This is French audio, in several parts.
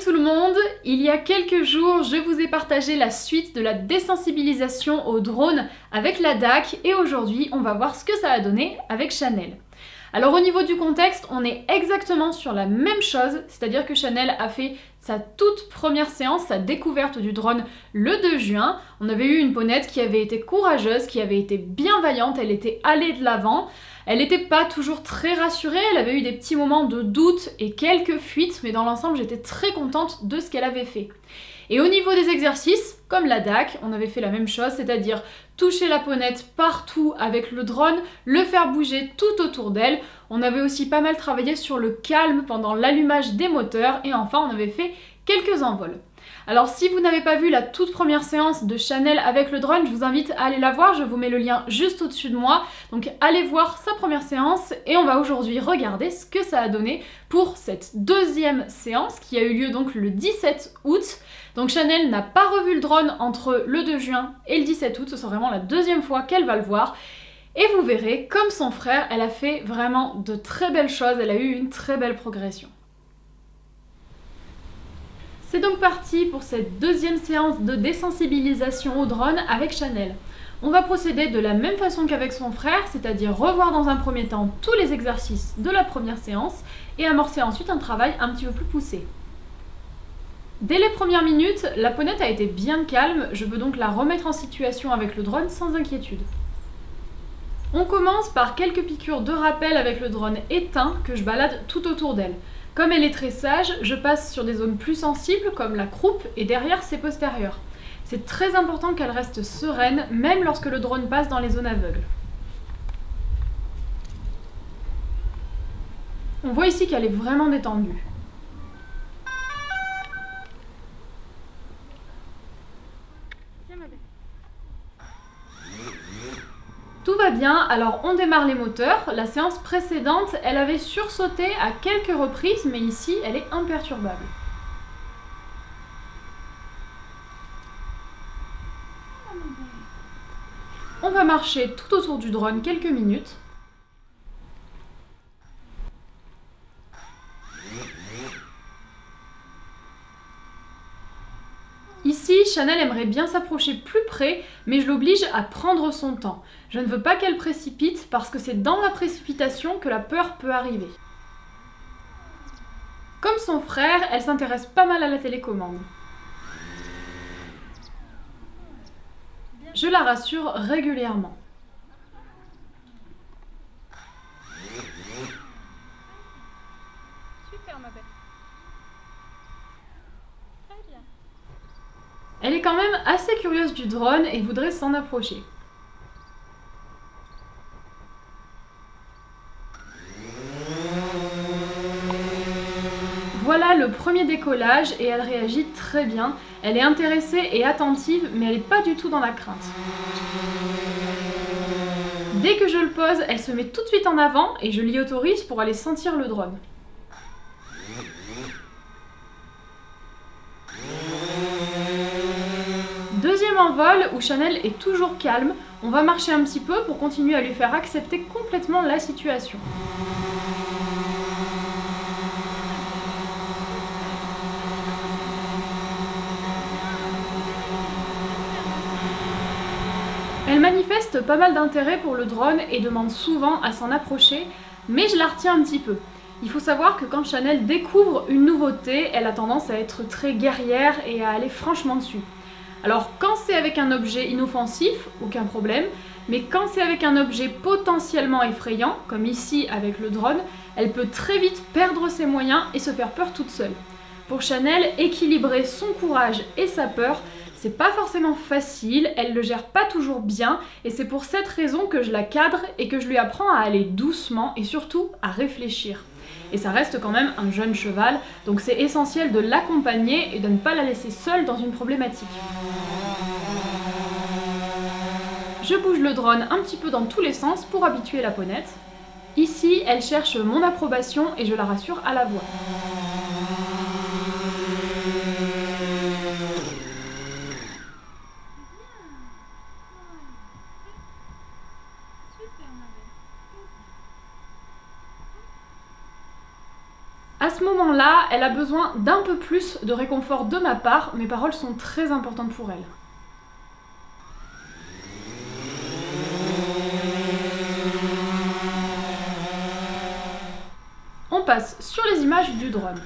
tout le monde, il y a quelques jours, je vous ai partagé la suite de la désensibilisation au drone avec la DAC et aujourd'hui, on va voir ce que ça a donné avec Chanel. Alors au niveau du contexte, on est exactement sur la même chose, c'est-à-dire que Chanel a fait sa toute première séance, sa découverte du drone le 2 juin. On avait eu une ponette qui avait été courageuse, qui avait été bienveillante, elle était allée de l'avant. Elle n'était pas toujours très rassurée, elle avait eu des petits moments de doute et quelques fuites, mais dans l'ensemble j'étais très contente de ce qu'elle avait fait. Et au niveau des exercices, comme la DAC, on avait fait la même chose, c'est-à-dire toucher la ponette partout avec le drone, le faire bouger tout autour d'elle. On avait aussi pas mal travaillé sur le calme pendant l'allumage des moteurs et enfin on avait fait quelques envols. Alors si vous n'avez pas vu la toute première séance de Chanel avec le drone, je vous invite à aller la voir, je vous mets le lien juste au-dessus de moi. Donc allez voir sa première séance et on va aujourd'hui regarder ce que ça a donné pour cette deuxième séance qui a eu lieu donc le 17 août. Donc Chanel n'a pas revu le drone entre le 2 juin et le 17 août, ce sera vraiment la deuxième fois qu'elle va le voir. Et vous verrez, comme son frère, elle a fait vraiment de très belles choses, elle a eu une très belle progression. C'est donc parti pour cette deuxième séance de désensibilisation au drone avec Chanel. On va procéder de la même façon qu'avec son frère, c'est-à-dire revoir dans un premier temps tous les exercices de la première séance et amorcer ensuite un travail un petit peu plus poussé. Dès les premières minutes, la ponette a été bien calme, je peux donc la remettre en situation avec le drone sans inquiétude. On commence par quelques piqûres de rappel avec le drone éteint que je balade tout autour d'elle. Comme elle est très sage, je passe sur des zones plus sensibles comme la croupe et derrière ses postérieurs. C'est très important qu'elle reste sereine, même lorsque le drone passe dans les zones aveugles. On voit ici qu'elle est vraiment détendue. Tout va bien, alors on démarre les moteurs. La séance précédente, elle avait sursauté à quelques reprises, mais ici, elle est imperturbable. On va marcher tout autour du drone quelques minutes. Ici, Chanel aimerait bien s'approcher plus près, mais je l'oblige à prendre son temps. Je ne veux pas qu'elle précipite parce que c'est dans la précipitation que la peur peut arriver. Comme son frère, elle s'intéresse pas mal à la télécommande. Je la rassure régulièrement. Super ma belle. Très bien. Elle est quand même assez curieuse du drone et voudrait s'en approcher. Voilà le premier décollage et elle réagit très bien. Elle est intéressée et attentive, mais elle n'est pas du tout dans la crainte. Dès que je le pose, elle se met tout de suite en avant et je l'y autorise pour aller sentir le drone. Deuxième envol où Chanel est toujours calme. On va marcher un petit peu pour continuer à lui faire accepter complètement la situation. Elle manifeste pas mal d'intérêt pour le drone et demande souvent à s'en approcher, mais je la retiens un petit peu. Il faut savoir que quand Chanel découvre une nouveauté, elle a tendance à être très guerrière et à aller franchement dessus. Alors quand c'est avec un objet inoffensif, aucun problème, mais quand c'est avec un objet potentiellement effrayant, comme ici avec le drone, elle peut très vite perdre ses moyens et se faire peur toute seule. Pour Chanel, équilibrer son courage et sa peur, c'est pas forcément facile, elle le gère pas toujours bien et c'est pour cette raison que je la cadre et que je lui apprends à aller doucement et surtout à réfléchir. Et ça reste quand même un jeune cheval, donc c'est essentiel de l'accompagner et de ne pas la laisser seule dans une problématique. Je bouge le drone un petit peu dans tous les sens pour habituer la ponette. Ici, elle cherche mon approbation et je la rassure à la voix. À ce ce moment-là, elle a besoin d'un peu plus de réconfort de ma part. Mes paroles sont très importantes pour elle. On passe sur les images du drone.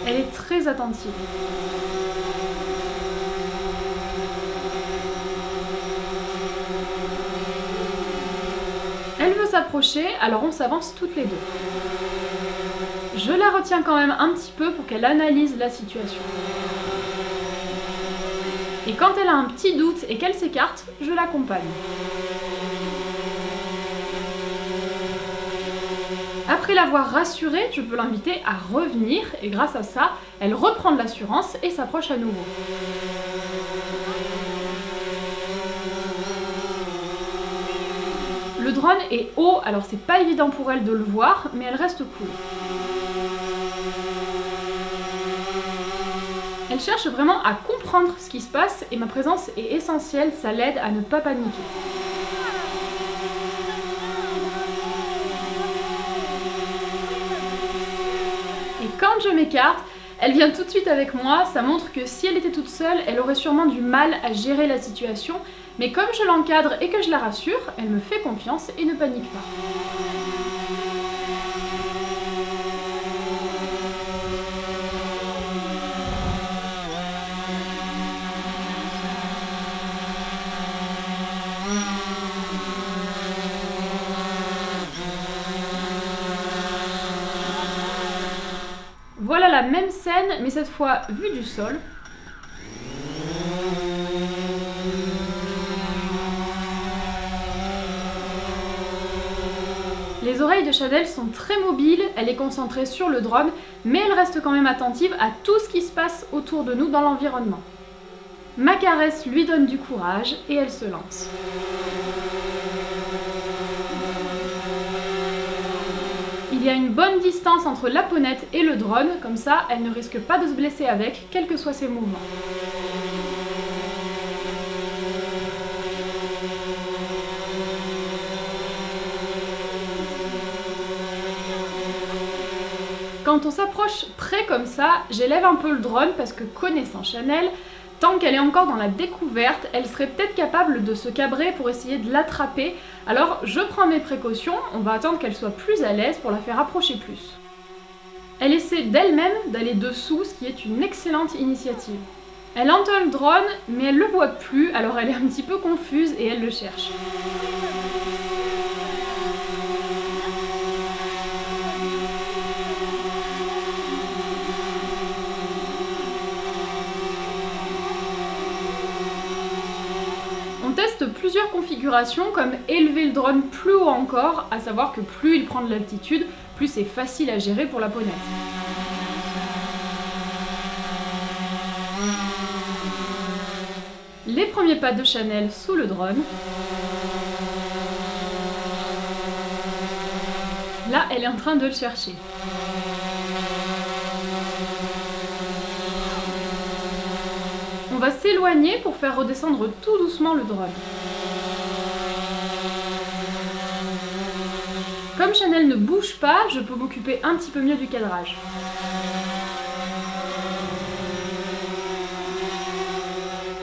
Elle est très attentive. Elle veut s'approcher, alors on s'avance toutes les deux. Je la retiens quand même un petit peu pour qu'elle analyse la situation. Et quand elle a un petit doute et qu'elle s'écarte, je l'accompagne. Après l'avoir rassurée, je peux l'inviter à revenir et grâce à ça, elle reprend de l'assurance et s'approche à nouveau. Le drone est haut, alors c'est pas évident pour elle de le voir, mais elle reste cool. Elle cherche vraiment à comprendre ce qui se passe et ma présence est essentielle, ça l'aide à ne pas paniquer. Et quand je m'écarte, elle vient tout de suite avec moi, ça montre que si elle était toute seule, elle aurait sûrement du mal à gérer la situation, mais comme je l'encadre et que je la rassure, elle me fait confiance et ne panique pas. Voilà la même scène, mais cette fois vue du sol. Les oreilles de Chanel sont très mobiles, elle est concentrée sur le drone, mais elle reste quand même attentive à tout ce qui se passe autour de nous dans l'environnement. Ma caresse lui donne du courage et elle se lance. Il y a une bonne distance entre la ponette et le drone, comme ça elle ne risque pas de se blesser avec, quels que soient ses mouvements. Quand on s'approche près comme ça, j'élève un peu le drone parce que connaissant Chanel, tant qu'elle est encore dans la découverte, elle serait peut-être capable de se cabrer pour essayer de l'attraper. Alors je prends mes précautions, on va attendre qu'elle soit plus à l'aise pour la faire approcher plus. Elle essaie d'elle-même d'aller dessous, ce qui est une excellente initiative. Elle entend le drone, mais elle le voit plus, alors elle est un petit peu confuse et elle le cherche. On teste plusieurs configurations comme élever le drone plus haut encore, à savoir que plus il prend de l'altitude, plus c'est facile à gérer pour la ponette. Les premiers pas de Chanel sous le drone. Là, elle est en train de le chercher. On va s'éloigner pour faire redescendre tout doucement le drone. Comme Chanel ne bouge pas, je peux m'occuper un petit peu mieux du cadrage.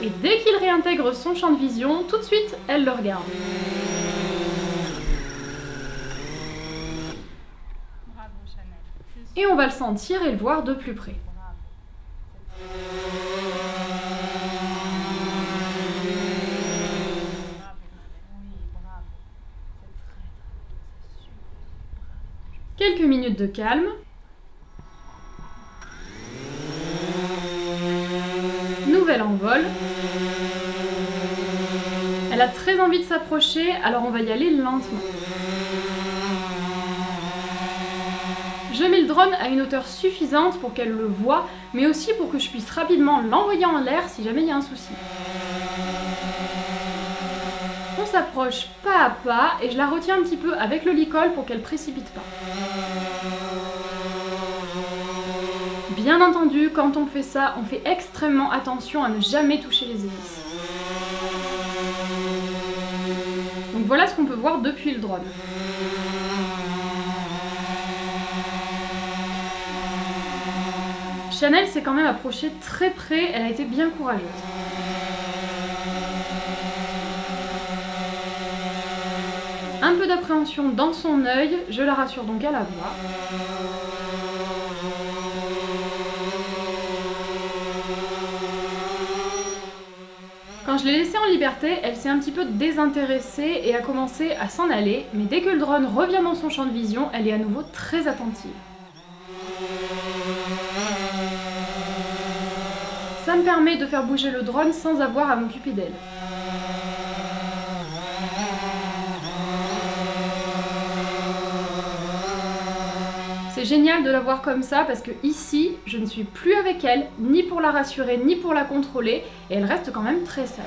Et dès qu'il réintègre son champ de vision, tout de suite, elle le regarde. Et on va le sentir et le voir de plus près. Quelques minutes de calme. Nouvel envol. Elle a très envie de s'approcher, alors on va y aller lentement. Je mets le drone à une hauteur suffisante pour qu'elle le voie, mais aussi pour que je puisse rapidement l'envoyer en l'air si jamais il y a un souci. On s'approche pas à pas et je la retiens un petit peu avec le licol pour qu'elle précipite pas. Bien entendu, quand on fait ça, on fait extrêmement attention à ne jamais toucher les hélices. voilà ce qu'on peut voir depuis le drone. Chanel s'est quand même approchée très près, elle a été bien courageuse. Un peu d'appréhension dans son œil, je la rassure donc à la voix. Quand je l'ai laissée en liberté, elle s'est un petit peu désintéressée et a commencé à s'en aller, mais dès que le drone revient dans son champ de vision, elle est à nouveau très attentive. Ça me permet de faire bouger le drone sans avoir à m'occuper d'elle. C'est génial de la voir comme ça parce que ici, je ne suis plus avec elle, ni pour la rassurer, ni pour la contrôler, et elle reste quand même très sage.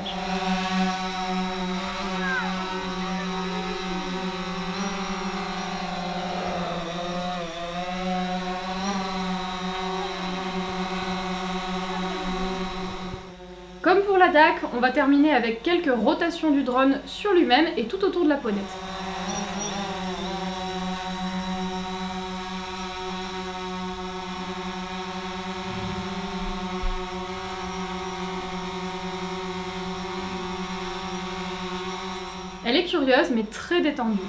Comme pour la DAC, on va terminer avec quelques rotations du drone sur lui-même et tout autour de la ponette. Elle est curieuse mais très détendue.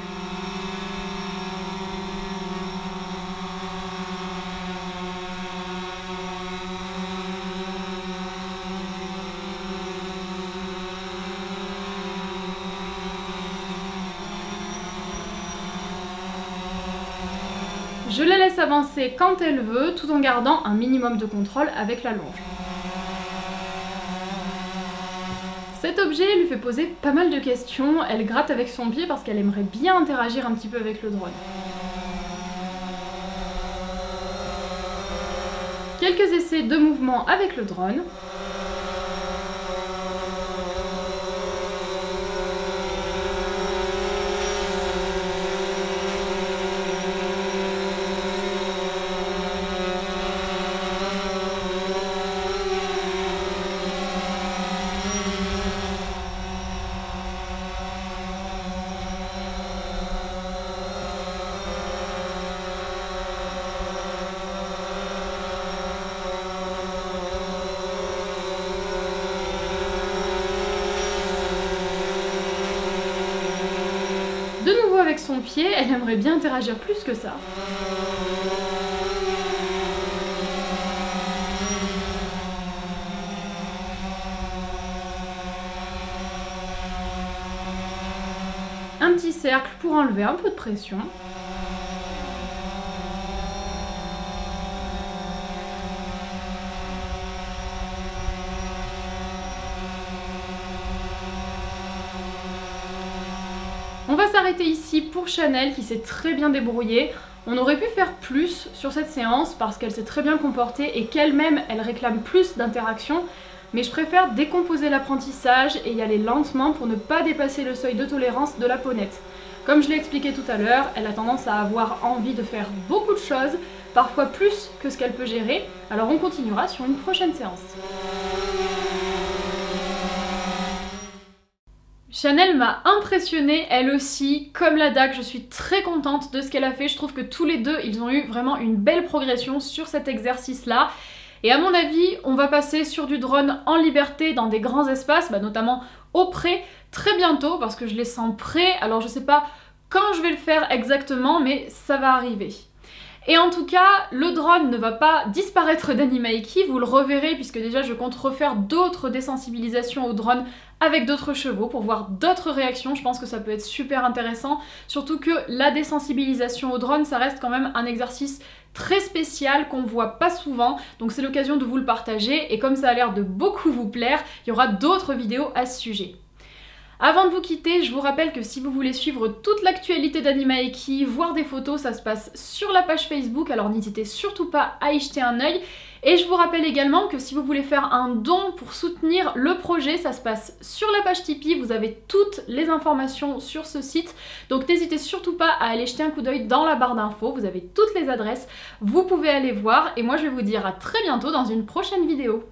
Je la laisse avancer quand elle veut, tout en gardant un minimum de contrôle avec la longe. Cet objet lui fait poser pas mal de questions, elle gratte avec son pied parce qu'elle aimerait bien interagir un petit peu avec le drone. Quelques essais de mouvement avec le drone. De nouveau avec son pied, elle aimerait bien interagir plus que ça. Un petit cercle pour enlever un peu de pression. On va s'arrêter ici pour Chanel qui s'est très bien débrouillée. On aurait pu faire plus sur cette séance parce qu'elle s'est très bien comportée et qu'elle-même elle réclame plus d'interaction, mais je préfère décomposer l'apprentissage et y aller lentement pour ne pas dépasser le seuil de tolérance de la ponette. Comme je l'ai expliqué tout à l'heure, elle a tendance à avoir envie de faire beaucoup de choses, parfois plus que ce qu'elle peut gérer, alors on continuera sur une prochaine séance. Chanel m'a impressionnée, elle aussi, comme la DAC, je suis très contente de ce qu'elle a fait, je trouve que tous les deux, ils ont eu vraiment une belle progression sur cet exercice-là. Et à mon avis, on va passer sur du drone en liberté dans des grands espaces, notamment au pré, très bientôt, parce que je les sens prêts, alors je sais pas quand je vais le faire exactement, mais ça va arriver. Et en tout cas, le drone ne va pas disparaître d'Animaeki, vous le reverrez puisque déjà je compte refaire d'autres désensibilisations au drone avec d'autres chevaux pour voir d'autres réactions. Je pense que ça peut être super intéressant, surtout que la désensibilisation au drone, ça reste quand même un exercice très spécial qu'on voit pas souvent, donc c'est l'occasion de vous le partager et comme ça a l'air de beaucoup vous plaire, il y aura d'autres vidéos à ce sujet. Avant de vous quitter, je vous rappelle que si vous voulez suivre toute l'actualité d'Animaeki, voir des photos, ça se passe sur la page Facebook, alors n'hésitez surtout pas à y jeter un œil. Et je vous rappelle également que si vous voulez faire un don pour soutenir le projet, ça se passe sur la page Tipeee, vous avez toutes les informations sur ce site. Donc n'hésitez surtout pas à aller jeter un coup d'œil dans la barre d'infos, vous avez toutes les adresses, vous pouvez aller voir. Et moi je vais vous dire à très bientôt dans une prochaine vidéo.